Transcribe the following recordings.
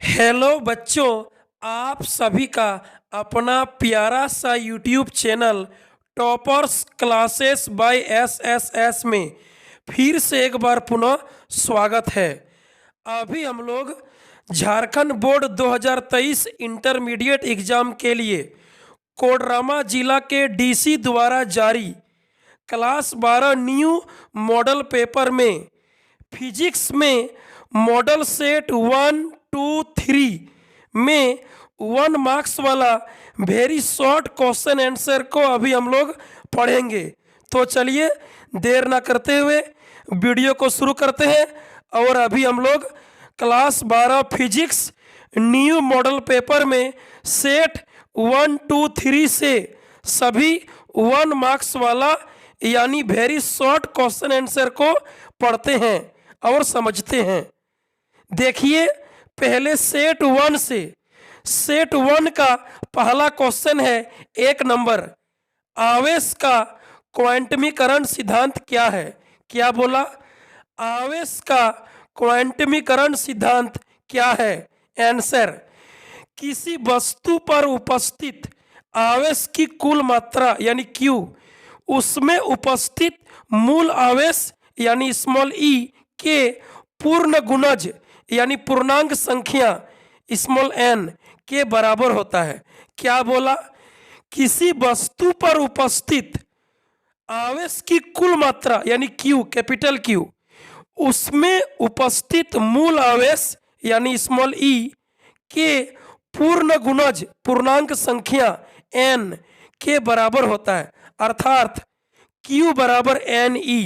Hello बच्चों, आप सभी का अपना प्यारा सा YouTube channel toppers classes bye SSS में फिर से एक बार पुनः स्वागत है। अभी हम लोग झारखंड बोर्ड 2023 इंटरमीडिएट एग्ज़ाम के लिए कोडरमा जिला के डीसी द्वारा जारी क्लास 12 न्यू मॉडल पेपर में फिजिक्स में मॉडल सेट 1, 2, 3 में 1 मार्क्स वाला वेरी शॉर्ट क्वेश्चन आंसर को अभी हम लोग पढ़ेंगे। तो चलिए देर ना करते हुए वीडियो को शुरू करते हैं। और अभी हम लोग class 12 physics new model paper में सेट 1, 2, 3 से सभी 1 मार्क्स वाला यानी वेरी शॉर्ट क्वेश्चन आंसर को पढ़ते हैं और समझते हैं। देखिए पहले सेट 1 से सेट 1 का पहला क्वेश्चन है 1 नंबर, आवेश का क्वांटमीकरण सिद्धांत क्या है। क्या बोला? आवेश का क्वांटमीकरण सिद्धांत क्या है। आंसर, किसी वस्तु पर उपस्थित आवेश की कुल मात्रा यानी Q, उसमें उपस्थित मूल आवेश यानी स्मॉल e के पूर्ण गुणज यानी पूर्णांक संख्या स्मॉल n के बराबर होता है। क्या बोला? किसी वस्तु पर उपस्थित आवेश की कुल मात्रा यानी Q, कैपिटल Q, उसमें उपस्थित मूल आवेश यानी स्मॉल e के पूर्ण गुणज पूर्णांक संख्या n के बराबर होता है। अर्थात Q बराबर NE,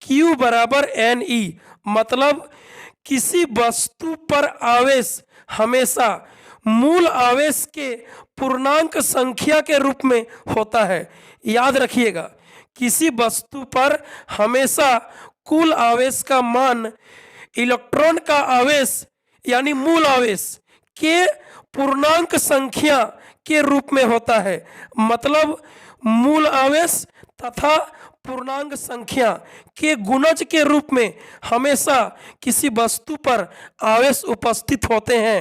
Q बराबर NE मतलब किसी वस्तु पर आवेश हमेशा मूल आवेश के पूर्णांक संख्या के रूप में होता है। याद रखिएगा, किसी वस्तु पर हमेशा कुल आवेश का मान इलेक्ट्रॉन का आवेश यानी मूल आवेश के पूर्णांक संख्या के रूप में होता है। मतलब मूल आवेश तथा पूर्णांक संख्या के गुणज के रूप में हमेशा किसी वस्तु पर आवेश उपस्थित होते हैं।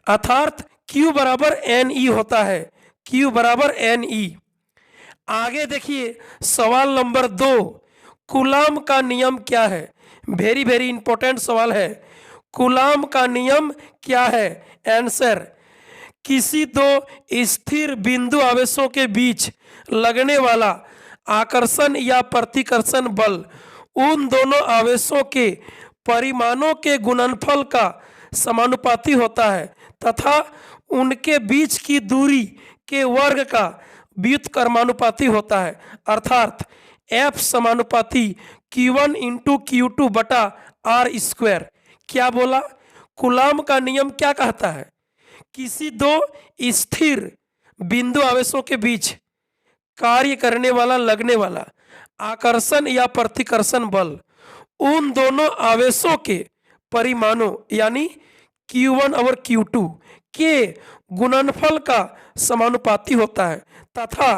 अर्थात Q बराबर NE होता है। Q बराबर NE। आगे देखिए सवाल नंबर 2, कूलाम का नियम क्या है। वेरी वेरी इंपॉर्टेंट सवाल है। कूलाम का नियम क्या है। आंसर, किसी दो स्थिर बिंदु आवेशों के बीच लगने वाला आकर्षण या प्रतिकर्षण बल उन दोनों आवेशों के परिमाणों के गुणनफल का समानुपाती होता है तथा उनके बीच की दूरी के वर्ग का व्युत्क्रमानुपाती होता है। अर्थात F समानुपाती Q1 इंटू Q2 बटा R स्क्वायर। क्या बोला? कूलाम का नियम क्या कहता है? किसी दो स्थिर बिंदु आवेशों के बीच कार्य करने वाला लगने वाला आकर्षण या प्रतिकर्षण बल उन दोनों आवेशों के परिमाणों यानी Q1 और Q2 के गुणनफल का समानुपाती होता है तथा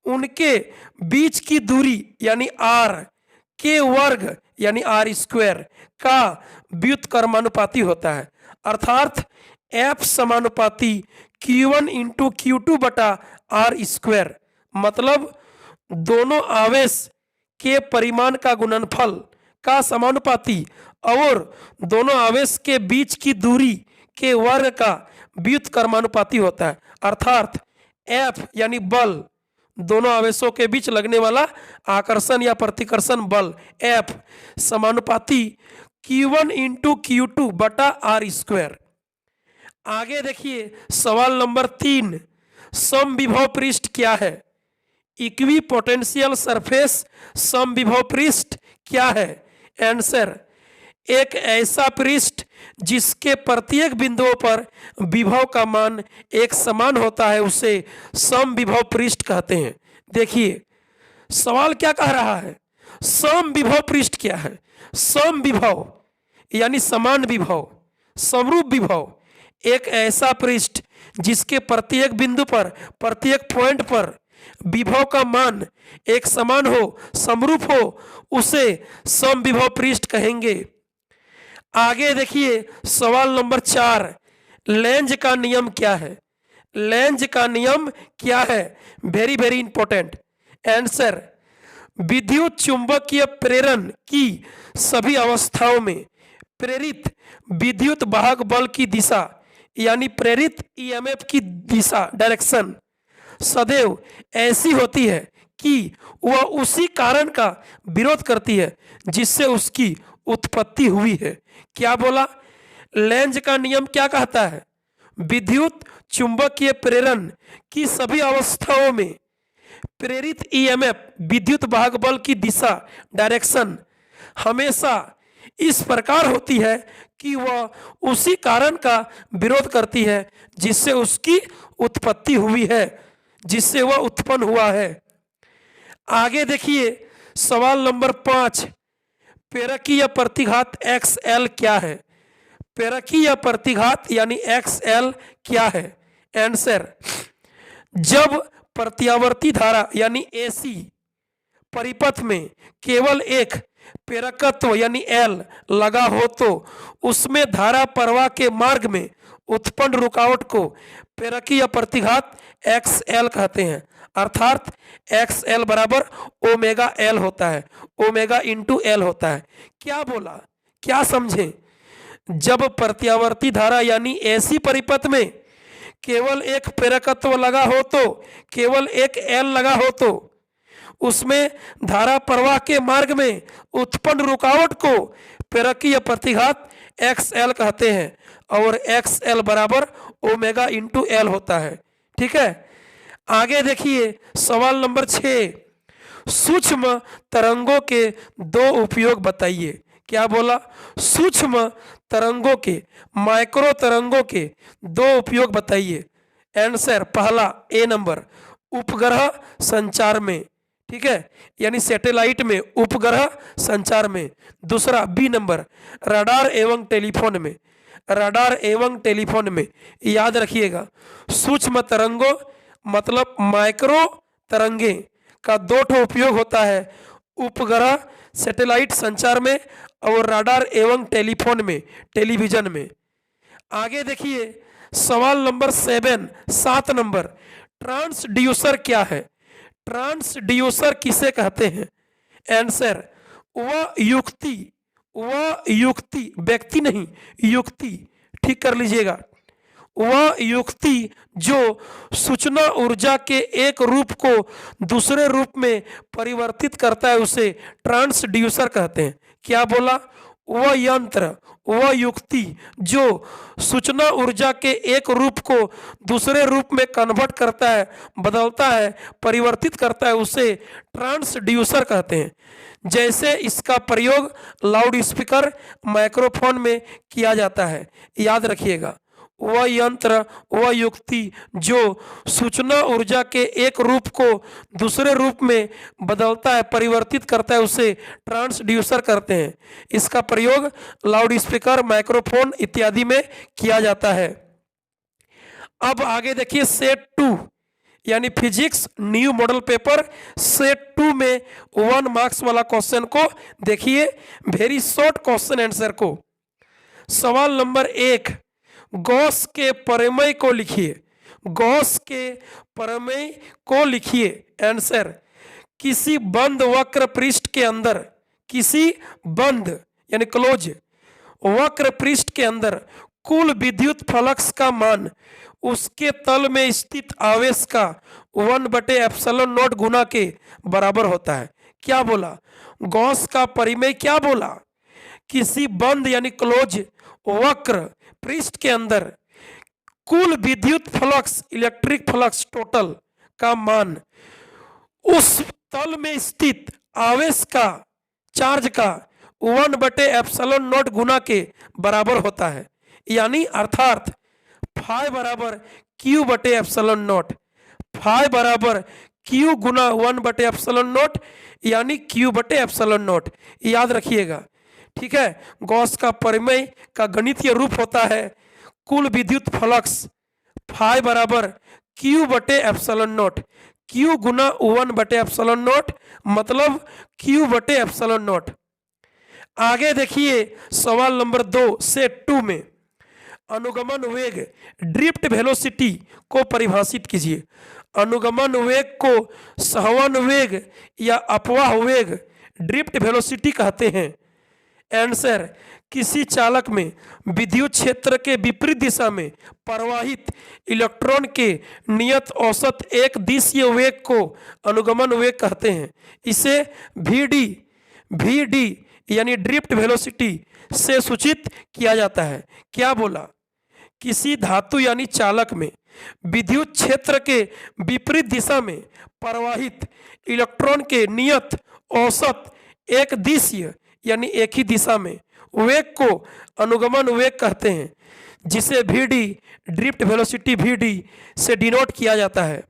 उनके बीच की दूरी यानी R के वर्ग यानी R स्क्वायर का व्युत्क्रमानुपाती होता है। अर्थात F समानुपाती Q1 इंटू Q2 बटा R स्क्वायर मतलब दोनों आवेश के परिमाण का गुणनफल का समानुपाती और दोनों आवेश के बीच की दूरी के वर्ग का व्युत्क्रमानुपाती होता है। अर्थात F यानी बल, दोनों आवेशों के बीच लगने वाला आकर्षण या प्रतिकर्षण बल F समानुपाती Q1 इंटू Q2 बटा R स्क्वायर। आगे देखिए सवाल नंबर 3, समविभव पृष्ठ क्या है। इक्वी पोटेंशियल सरफेस समविभव पृष्ठ क्या है। आंसर, एक ऐसा पृष्ठ जिसके प्रत्येक बिंदुओं पर विभव का मान एक समान होता है उसे समविभव पृष्ठ कहते हैं। देखिए सवाल क्या कह रहा है, समविभव पृष्ठ क्या है। समविभव यानी समान विभव, समरूप विभव, एक ऐसा पृष्ठ जिसके प्रत्येक बिंदु पर प्रत्येक पॉइंट पर विभव का मान एक समान हो, समरूप हो, उसे समविभव पृष्ठ कहेंगे। आगे देखिए सवाल नंबर 4, लेंज का नियम क्या है? लेंज का नियम क्या है? वेरी वेरी इंपॉर्टेंट आंसर, विद्युत चुंबकीय प्रेरण की सभी अवस्थाओं में प्रेरित विद्युत वाहक बल की दिशा यानी प्रेरित ईएमएफ की दिशा डायरेक्शन सदैव ऐसी होती है कि वह उसी कारण का विरोध करती है जिससे उसकी उत्पत्ति हुई है। क्या बोला? लेंज का नियम क्या कहता है? विद्युत चुंबकीय प्रेरण की सभी अवस्थाओं में प्रेरित ईएमएफ विद्युत वाहक बल की दिशा डायरेक्शन हमेशा इस प्रकार होती है कि वह उसी कारण का विरोध करती है जिससे उसकी उत्पत्ति हुई है, जिससे वह उत्पन्न हुआ है। आगे देखिए सवाल नंबर 5, प्रेरकीय प्रतिघात XL क्या है? प्रेरकीय प्रतिघात यानी XL क्या है? आंसर, जब प्रत्यावर्ती धारा यानी AC परिपथ में केवल एक प्रेरकत्व यानी L लगा हो तो उसमें धारा प्रवाह के मार्ग में उत्पन्न रुकावट को प्रेरकीय प्रतिघात XL कहते हैं। अर्थात XL बराबर ओमेगा L होता है, ओमेगा इंटू L होता है। क्या बोला? क्या समझे? जब प्रत्यावर्ती धारा यानी AC परिपथ में केवल एक प्रेरकत्व लगा हो तो, केवल एक L लगा हो तो उसमें धारा प्रवाह के मार्ग में उत्पन्न रुकावट को प्रेरकीय प्रतिघात XL कहते हैं और XL बराबर ओमेगा इंटू L होता है। ठीक है, आगे देखिए सवाल नंबर 6, सूक्ष्म तरंगों के दो उपयोग बताइए। क्या बोला? सूक्ष्म तरंगों के, माइक्रो तरंगों के दो उपयोग बताइए। आंसर, पहला ए नंबर, उपग्रह संचार में, ठीक है, यानी सैटेलाइट में, उपग्रह संचार में। दूसरा बी नंबर, रडार एवं टेलीफोन में, रडार एवं टेलीफोन में। याद रखिएगा, सूक्ष्म तरंगों मतलब माइक्रो तरंगे का दो ठो उपयोग होता है, उपग्रह सैटेलाइट संचार में और रडार एवं टेलीफोन में, टेलीविजन में। आगे देखिए सवाल नंबर 7 नंबर, ट्रांसड्यूसर क्या है? ट्रांसड्यूसर किसे कहते हैं? आंसर, वह युक्ति, व्यक्ति नहीं, युक्ति, ठीक कर लीजिएगा, वह युक्ति जो सूचना ऊर्जा के एक रूप को दूसरे रूप में परिवर्तित करता है उसे ट्रांसड्यूसर कहते हैं। क्या बोला? वह यंत्र, वह युक्ति जो सूचना ऊर्जा के एक रूप को दूसरे रूप में कन्वर्ट करता है, बदलता है, परिवर्तित करता है, उसे ट्रांसड्यूसर कहते हैं। जैसे इसका प्रयोग लाउड स्पीकर, माइक्रोफोन में किया जाता है। याद रखिएगा, वह यंत्र, वह युक्ति जो सूचना ऊर्जा के एक रूप को दूसरे रूप में बदलता है, परिवर्तित करता है, उसे ट्रांसड्यूसर करते हैं। इसका प्रयोग लाउड स्पीकर, माइक्रोफोन इत्यादि में किया जाता है। अब आगे देखिए सेट 2 यानी physics new model paper set 2 में 1 मार्क्स वाला क्वेश्चन को देखिए, वेरी शॉर्ट क्वेश्चन आंसर को। सवाल नंबर 1, गॉस के प्रमेय को लिखिए। गॉस के प्रमेय को लिखिए। आंसर, किसी बंद वक्र पृष्ठ के अंदर, किसी बंद यानी क्लोज वक्र पृष्ठ के अंदर कुल विद्युत फ्लक्स का मान उसके तल में स्थित आवेश का 1/ε0 गुना के बराबर होता है। क्या बोला? गॉस का प्रमेय क्या बोला? किसी बंद यानी क्लोज वक्र पृष्ठ के अंदर कुल विद्युत फ्लक्स, इलेक्ट्रिक फ्लक्स टोटल का मान उस तल में स्थित आवेश का, चार्ज का 1/ε0 गुना के बराबर होता है। यानी अर्थात फाई बराबर Q/ε0, फाई बराबर Q गुना 1/ε0 यानी Q/ε0। याद रखिएगा, ठीक है। गॉस का प्रमेय का गणितीय रूप होता है कुल विद्युत फ्लक्स फाई बराबर Q/ε0, Q गुना 1/ε0 मतलब Q/ε0। आगे देखिए सवाल नंबर 2 से 2 में अनुगमन वेग ड्रिफ्ट वेलोसिटी को परिभाषित कीजिए। अनुगमन वेग को सहवन वेग या अपवाह वेग ड्रिफ्ट वेलोसिटी कहते हैं। आंसर, किसी चालक में विद्युत क्षेत्र के विपरीत दिशा में प्रवाहित इलेक्ट्रॉन के नियत औसत एक दिशीय वेग को अनुगमन वेग कहते हैं। इसे वी यानी ड्रिफ्ट वेलोसिटी से सूचित किया जाता है। क्या बोला? किसी धातु यानी चालक में विद्युत क्षेत्र के विपरीत दिशा में प्रवाहित इलेक्ट्रॉन के नियत औसत एक दिशीय यानी एक ही दिशा में वेग को अनुगमन वेग कहते हैं, जिसे ड्रिफ्ट वेलोसिटी से डिनोट किया जाता है।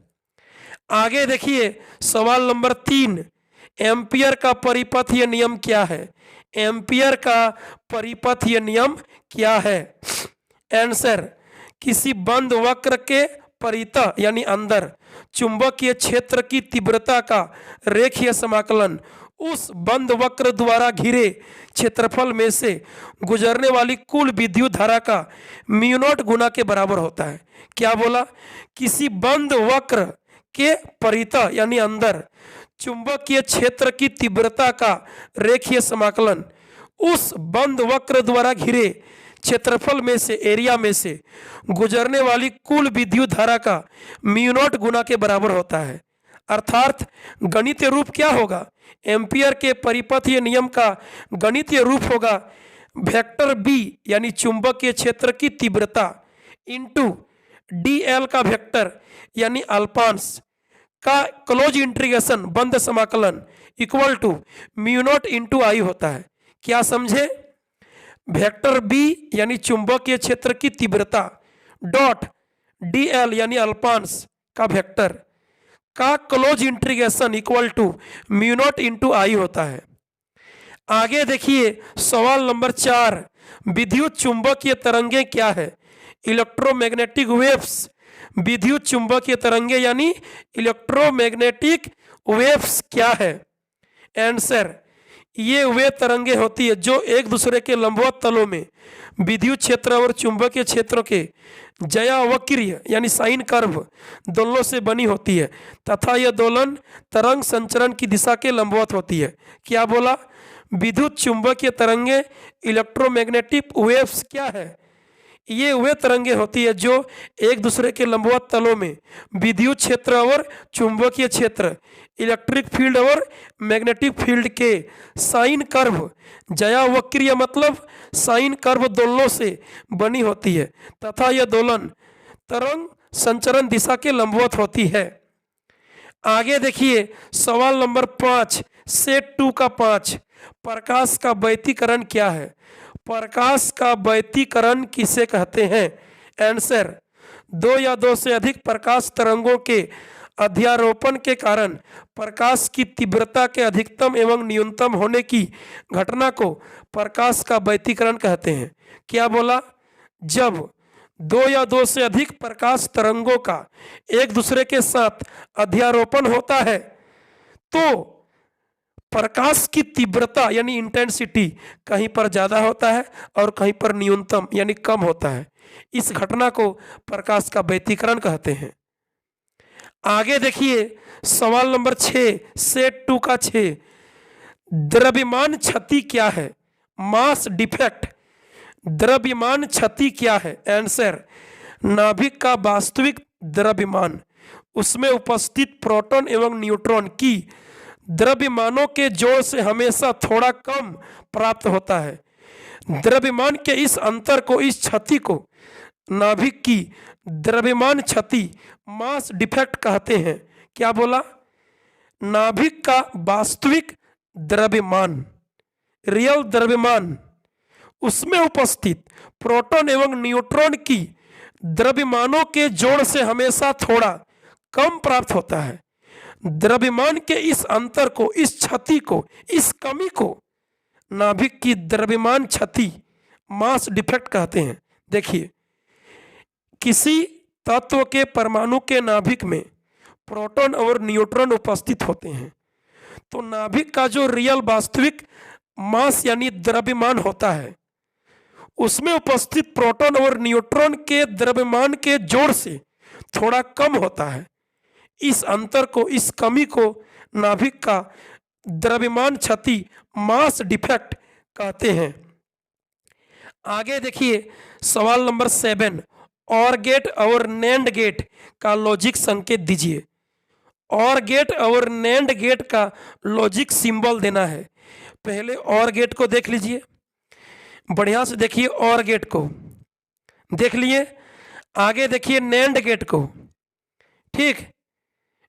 आगे देखिए सवाल नंबर 3, एम्पियर का परिपथीय नियम क्या है? एम्पियर का परिपथीय नियम क्या है? आंसर, किसी बंद वक्र के परितः यानी अंदर चुंबकीय क्षेत्र की तीव्रता का रेखीय समाकलन उस बंद वक्र द्वारा घिरे क्षेत्रफल में से गुजरने वाली कुल विद्युत धारा का म्यू0 गुना के बराबर होता है। क्या बोला? किसी बंद वक्र के परितः यानी अंदर चुंबकीय क्षेत्र की तीव्रता का रेखीय समाकलन उस बंद वक्र द्वारा घिरे क्षेत्रफल में से एरिया में से गुजरने वाली कुल विद्युत धारा का म्यू0 गुना के बराबर होता है। अर्थात गणितीय रूप क्या होगा? एम्पियर के परिपथीय नियम का गणितीय रूप होगा वेक्टर बी यानी चुंबकीय क्षेत्र की तीव्रता इंटू डीएल का वेक्टर यानी अल्पांश का क्लोज इंटीग्रेशन बंद समाकलन इक्वल टू म्यू0 इंटू आई होता है। क्या समझे? वेक्टर बी यानी चुंबकीय क्षेत्र की तीव्रता डॉट डीएल यानी अल्पांश का वेक्टर का क्लोज इंटीग्रेशन इक्वल टू म्यू0 इंटू आई होता है। आगे देखिए सवाल नंबर 4, विद्युत चुंबकीय तरंगे क्या है? Electromagnetic waves. विद्युत चुंबकीय तरंगे यानी इलेक्ट्रोमैग्नेटिक वेव्स क्या है? आंसर, ये वे तरंगे होती है जो एक दूसरे के लंबवत तलों में विद्युत क्षेत्र और चुंबकीय क्षेत्रों के ज्यावक्रीय यानी साइन कर्व दोलनों से बनी होती है तथा यह दोलन तरंग संचरण की दिशा के लंबवत होती है। क्या बोला? विद्युत चुंबकीय तरंगे इलेक्ट्रोमैग्नेटिक वेव्स क्या है? ये वे तरंगे होती है जो एक दूसरे के लंबवत तलों में विद्युत क्षेत्र और चुंबकीय क्षेत्र इलेक्ट्रिक फील्ड और मैग्नेटिक फील्ड के साइन कर्व ज्यावक्रीय मतलब साइन कर्व दोलनों से बनी होती है तथा यह दोलन तरंग संचरण दिशा के लंबवत होती है। आगे देखिए सवाल नंबर 5 से 2 का 5, प्रकाश का व्यतिकरण क्या है? प्रकाश का व्यतिकरण किसे कहते हैं? आंसर, 2 या 2 से अधिक प्रकाश तरंगों के अध्यारोपण के कारण प्रकाश की तीव्रता के अधिकतम एवं न्यूनतम होने की घटना को प्रकाश का व्यतिकरण कहते हैं। क्या बोला? जब 2 या 2 से अधिक प्रकाश तरंगों का एक दूसरे के साथ अध्यारोपण होता है तो प्रकाश की तीव्रता यानी इंटेंसिटी कहीं पर ज़्यादा होता है और कहीं पर न्यूनतम यानी कम होता है। इस घटना को प्रकाश का व्यतिकरण कहते हैं। आगे देखिए सवाल नंबर 6 से 2 का 6, द्रव्यमान क्षति क्या है? Mass defect. द्रव्यमान क्षति क्या है? आंसर, नाभिक का वास्तविक द्रव्यमान उसमें उपस्थित प्रोटॉन एवं न्यूट्रॉन की द्रव्यमानों के जोड़ से हमेशा थोड़ा कम प्राप्त होता है। द्रव्यमान के इस अंतर को, इस क्षति को नाभिक की द्रव्यमान क्षति मास डिफेक्ट कहते हैं। क्या बोला? नाभिक का वास्तविक द्रव्यमान रियल द्रव्यमान उसमें उपस्थित प्रोटॉन एवं न्यूट्रॉन की द्रव्यमानों के जोड़ से हमेशा थोड़ा कम प्राप्त होता है। द्रव्यमान के इस अंतर को, इस क्षति को, इस कमी को नाभिक की द्रव्यमान क्षति मास डिफेक्ट कहते हैं। देखिए, किसी तत्व के परमाणु के नाभिक में प्रोटॉन और न्यूट्रॉन उपस्थित होते हैं तो नाभिक का जो रियल वास्तविक मास यानी द्रव्यमान होता है, उसमें उपस्थित प्रोटॉन और न्यूट्रॉन के द्रव्यमान के जोड़ से थोड़ा कम होता है। इस अंतर को, इस कमी को नाभिक का द्रव्यमान क्षति, मास डिफेक्ट कहते हैं। आगे देखिए सवाल नंबर 7, और गेट और नैंड गेट का लॉजिक संकेत दीजिए। और गेट और नैंड गेट का लॉजिक सिंबल देना है। पहले और गेट को देख लीजिए, बढ़िया से देखिए, और गेट को देख लिए। आगे देखिए नैंड गेट को, ठीक,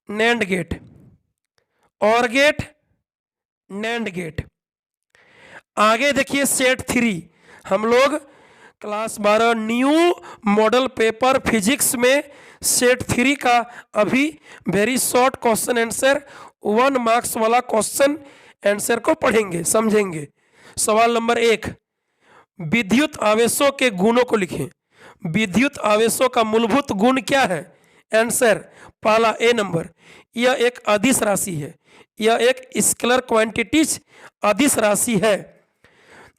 नैंड गेट, और गेट, नैंड गेट। आगे देखिए सेट 3, हम लोग class 12 new model paper physics में सेट 3 का अभी very short question answer 1 marks वाला क्वेश्चन आंसर को पढ़ेंगे, समझेंगे। सवाल नंबर 1, विद्युत आवेशों के गुणों को लिखें। विद्युत आवेशों का मूलभूत गुण क्या है? आंसर पहला ए नंबर, यह एक अदिश राशि है, यह एक स्केलर क्वांटिटीज अदिश राशि है।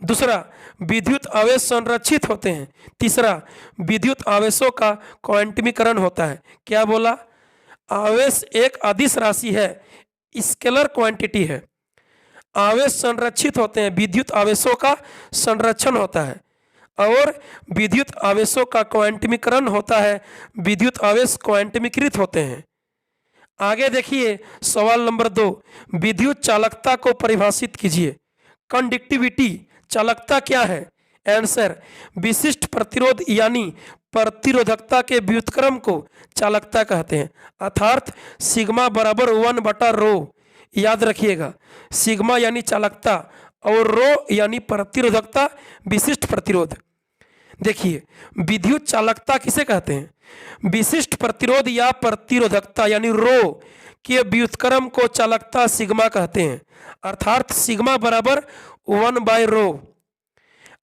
दूसरा, विद्युत आवेश संरक्षित होते हैं। तीसरा, विद्युत आवेशों का क्वांटमीकरण होता है। क्या बोला? आवेश एक अदिश राशि है, स्केलर क्वांटिटी है। आवेश संरक्षित होते हैं, विद्युत आवेशों का संरक्षण होता है, और विद्युत आवेशों का क्वांटमीकरण होता है, विद्युत आवेश क्वांटमीकृत होते हैं। आगे देखिए सवाल नंबर 2, विद्युत चालकता को परिभाषित कीजिए। कंडक्टिविटी, चालकता क्या है? आंसर विशिष्ट प्रतिरोध यानी प्रतिरोधकता के व्युत्क्रम को चालकता कहते हैं, अर्थात सिग्मा बराबर 1/ρ। याद रखिएगा, सिग्मा यानी चालकता और रो यानी प्रतिरोधकता, विशिष्ट प्रतिरोध। देखिए विद्युत चालकता किसे कहते हैं? विशिष्ट प्रतिरोध या प्रतिरोधकता यानी रो के व्युत्क्रम को चालकता सिग्मा कहते हैं, अर्थात सिग्मा बराबर 1/ρ।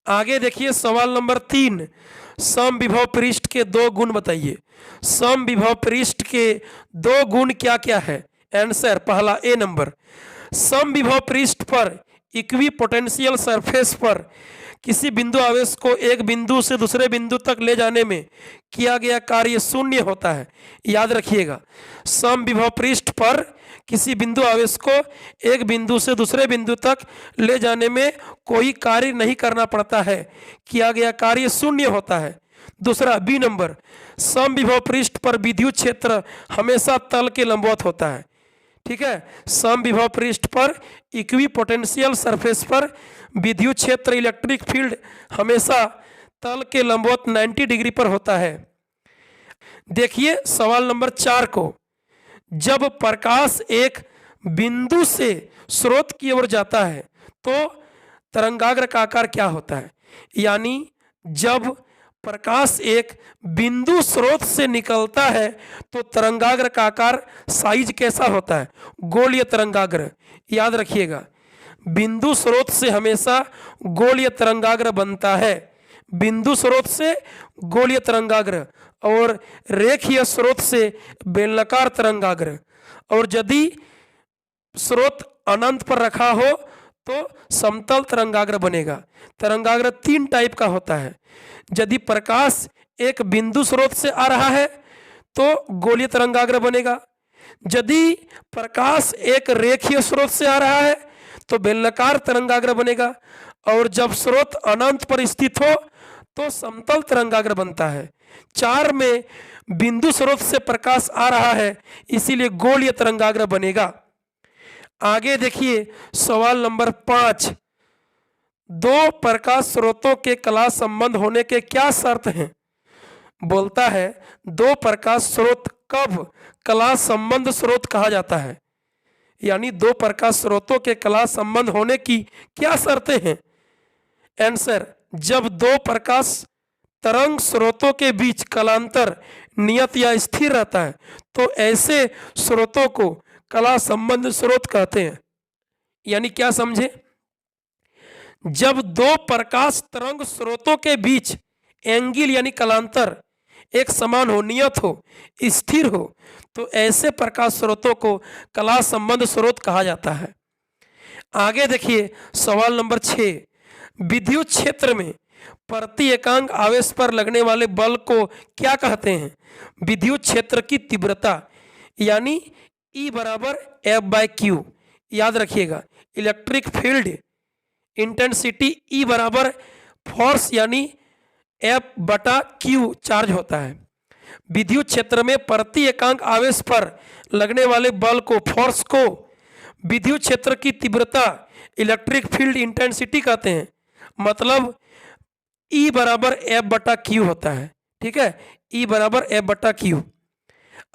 आगे देखिए सवाल नंबर 3, समविभव पृष्ठ के 2 गुण बताइए। समविभव पृष्ठ के 2 गुण क्या क्या है? आंसर पहला ए नंबर, समविभव पृष्ठ पर इक्विपोटेंशियल सरफेस पर किसी बिंदु आवेश को एक बिंदु से दूसरे बिंदु तक ले जाने में किया गया कार्य शून्य होता है। याद रखिएगा, समविभव पृष्ठ पर किसी बिंदु आवेश को एक बिंदु से दूसरे बिंदु तक ले जाने में कोई कार्य नहीं करना पड़ता है, किया गया कार्य शून्य होता है। दूसरा बी नंबर, समविभव पृष्ठ पर विद्युत क्षेत्र हमेशा तल के लंबवत होता है। ठीक है, समविभव पृष्ठ पर इक्विपोटेंशियल सरफेस पर विद्युत क्षेत्र इलेक्ट्रिक फील्ड हमेशा तल के लंबवत 90 डिग्री पर होता है। देखिए सवाल नंबर 4 को, जब प्रकाश एक बिंदु से स्रोत की ओर जाता है तो तरंगाग्र का आकार क्या होता है? यानी जब प्रकाश एक बिंदु स्रोत से निकलता है तो तरंगाग्र का आकार साइज कैसा होता है? गोलीय तरंगाग्र। याद रखिएगा, बिंदु स्रोत से हमेशा गोलीय तरंगाग्र बनता है, बिंदु स्रोत से गोलीय तरंगाग्र, और रेखीय स्रोत से बेलनाकार तरंगाग्र। और यदि स्रोत अनंत पर रखा हो तो समतल तरंगाग्र बनेगा। तरंगाग्र 3 टाइप का होता है। यदि प्रकाश एक बिंदु स्रोत से आ रहा है तो गोलीय तरंगाग्र बनेगा, यदि प्रकाश एक रेखीय स्रोत से आ रहा है तो बेलनाकार तरंगाग्र बनेगा, और जब स्रोत अनंत पर स्थित हो तो समतल तरंगाग्र बनता है। 4 में बिंदु स्रोत से प्रकाश आ रहा है, इसीलिए गोलीय तरंगाग्र बनेगा। आगे देखिए सवाल नंबर 5, 2 प्रकाश स्रोतों के कला संबंध होने के क्या शर्त हैं? बोलता है 2 प्रकाश स्रोत कब कला संबंध स्रोत कहा जाता है? यानी 2 प्रकाश स्रोतों के कला संबंध होने की क्या शर्तें हैं? आंसर, जब 2 प्रकाश तरंग स्रोतों के बीच कलांतर नियत या स्थिर रहता है तो ऐसे स्रोतों को कला संबंध स्रोत कहते हैं। यानी क्या समझे? जब 2 प्रकाश तरंग स्रोतों के बीच एंगल यानी कलांतर एक समान हो, नियत हो, स्थिर हो, तो ऐसे प्रकाश स्रोतों को कला संबंध स्रोत कहा जाता है। आगे देखिए सवाल नंबर 6, विद्युत क्षेत्र में प्रति एकांक आवेश पर लगने वाले बल को क्या कहते हैं? विद्युत क्षेत्र की तीव्रता यानी E बराबर F/Q। याद रखिएगा, इलेक्ट्रिक फील्ड इंटेंसिटी E बराबर फोर्स यानी F/Q चार्ज होता है। विद्युत क्षेत्र में प्रति एकांक आवेश पर लगने वाले बल को, फोर्स को विद्युत क्षेत्र की तीव्रता इलेक्ट्रिक फील्ड इंटेंसिटी कहते हैं। मतलब E बराबर F/Q होता है। ठीक है, E बराबर F/Q।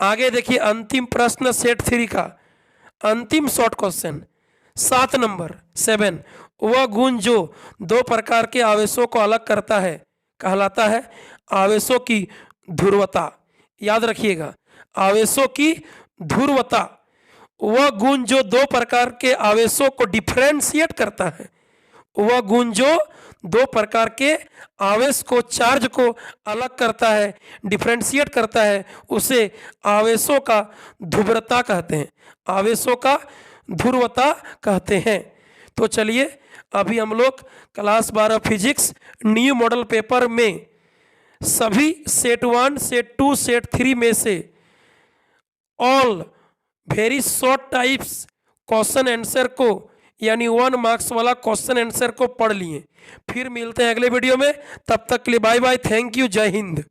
आगे देखिए अंतिम प्रश्न सेट 3 का अंतिम शॉर्ट क्वेश्चन 7 नंबर 7, वह गुण जो दो प्रकार के आवेशों को अलग करता है कहलाता है आवेशों की ध्रुवता। याद रखिएगा, आवेशों की ध्रुवता, वह गुण जो दो प्रकार के आवेशों को डिफरेंशिएट करता है, वह गुण जो दो प्रकार के आवेश को, चार्ज को अलग करता है, डिफरेंशिएट करता है, उसे आवेशों का ध्रुवता कहते हैं, आवेशों का ध्रुवता कहते हैं। तो चलिए अभी हम लोग class 12 physics new model paper में सभी सेट 1, सेट 2, सेट 3 में से all very short types question answer को यानी 1 मार्क्स वाला क्वेश्चन आंसर को पढ़ लिए। फिर मिलते हैं अगले वीडियो में, तब तक के लिए बाय बाय, थैंक यू, जय हिंद।